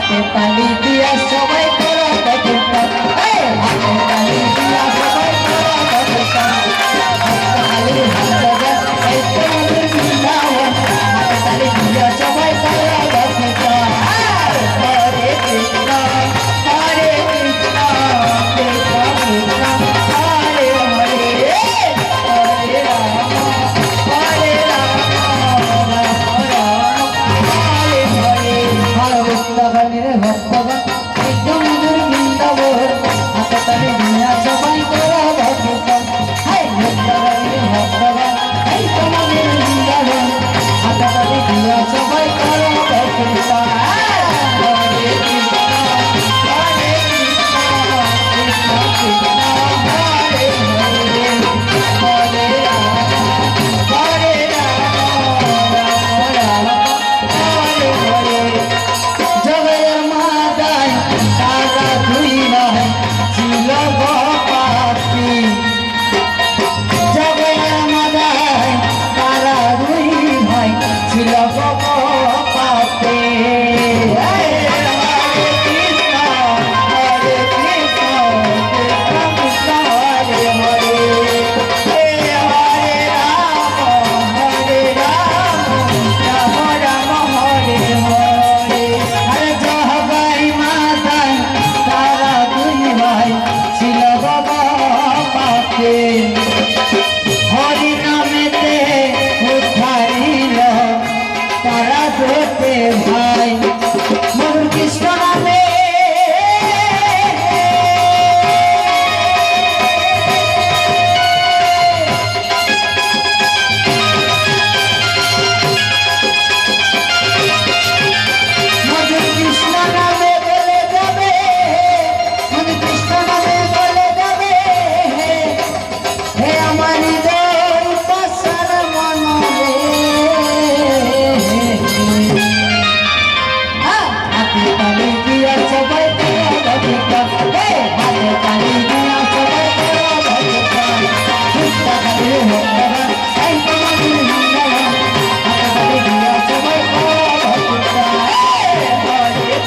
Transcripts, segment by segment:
হাতে তালি দিয়া সবাই করো কীর্তন হাতে তালি দিয়া সবাই করো কীর্তন তালি হাত বাজান এই তো মধুর বৃন্দাবন হাতে তালি দিয়া সবাই করো কীর্তন হরে কৃষ্ণ হরে কৃষ্ণ কৃষ্ণ কৃষ্ণ হরে হরে হরে রাম হরে রাম রাম রাম হরে হরে হরে ভক্তগণের ভক্তগণ একদম মধুর বৃন্দাবন হাতে তালি দিয়া সবাই করো কীর্তন হাই ভক্তগণের ভক্তগণ এই তো মধুর বৃন্দাবন হাতে তালি দিয়া সবাই করো কীর্তন হরে কৃষ্ণ হরে কৃষ্ণ কৃষ্ণ কৃষ্ণ হরে হরে হরে রাম হরে রাম রাম রাম হরে হরে জগের মাতায় তারা দুই নয় ছিল গোপাপি জগের মাতায় তারা দুই নয় ছিল গোপাপি হরে কৃষ্ণ হরে কৃষ্ণ কৃষ্ণ কৃষ্ণ হরে হরে হরে রাম রাম রাম হরে হরে হরে জগই মাতায় তারা দুই ভাই ছিল গোপাপি হরি নামেতে উদ্ধারিল তারা দুতে ভাই মধুর কৃষ্ণ নামে মধুর কৃষ্ণ নামে বলে যাবে মধুর কৃষ্ণ নামে বলে যাবে হে আমার হৃদয় পাশার মন রে হাতে তালি দিয়া সবাই করো কীর্তন হাতে তালি দিয়া সবাই করো কীর্তন ভক্তগণের ভক্তগণ এই তো মধুর বৃন্দাবন হাতে তালি দিয়া সবাই করো কীর্তন হরে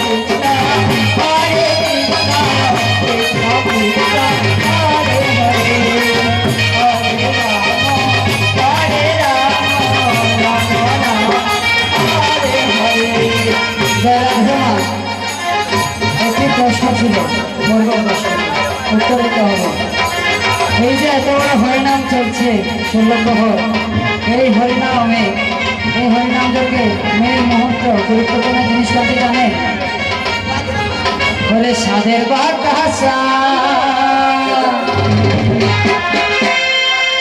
কৃষ্ণ হরে কৃষ্ণ কৃষ্ণ কৃষ্ণ হরে হরে হরে রাম হরে রাম রাম রাম হরে হরে জয় রাধা একটি প্রশ্ন ছিল বলব প্রশ্ন উত্তর দিতে হবে এই যে এত বড় হরিনাম চলছে 16 প্রহর এই হরিনামে এই হরিনাম যজ্ঞে মেন মুহূর্ত গুরুত্বপূর্ণ জিনিস কাকে জানে বলে সাধের বাতাসা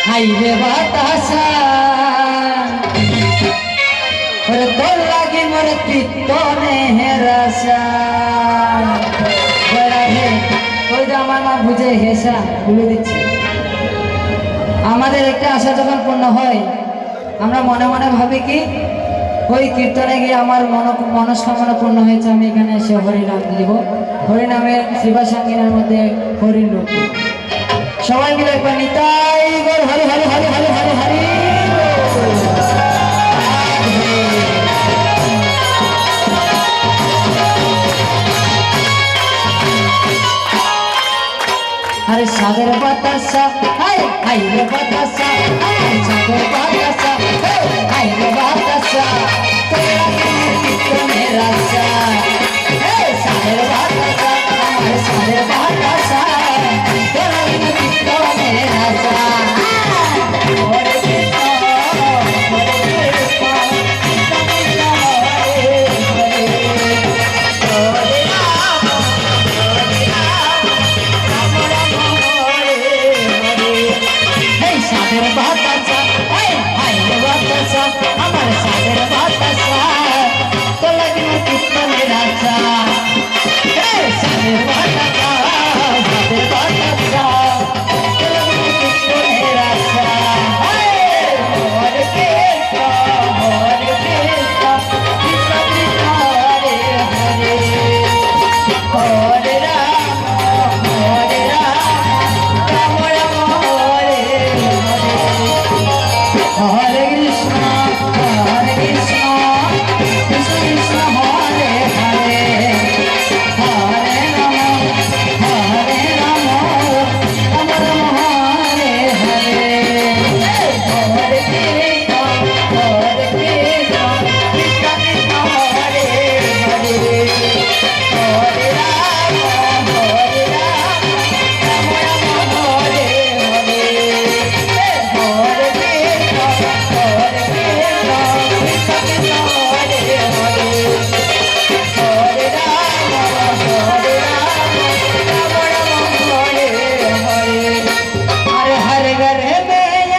হাইরে বাতাসা ওরে তোর লাগে মোর কীর্তনে হেরাসা ওই যে আমার মা বুঝে হেসা বলে দিচ্ছে আমাদের একটা আশা যখন পূর্ণ হয় আমরা মনে মনে ভাবি কি ওই কীর্তনে গিয়ে আমার মনস্কামনা পূর্ণ হয়েছে আমি এখানে এসে হরিনাম দিব হরিনামের শিবা সাঙ্গিনার মধ্যে হরিণ রূপ সবাই মিলে একবার নিতাই গৌর হরি হরি হরি হরি হরি হরি हरे सागर बतासा हाय हाय रे बतासा हाय सागर बतासा हाय रे बतासा तेरा कितना मेरा सा हे सागर बतासा हमारे सागर बतासा तेरा कितना मेरा सा हरे कृष्ण सागर बतासा हाय हाय रे बतासा हमारे सागर बतासा तो लगे कितना मेरा सा हे सागर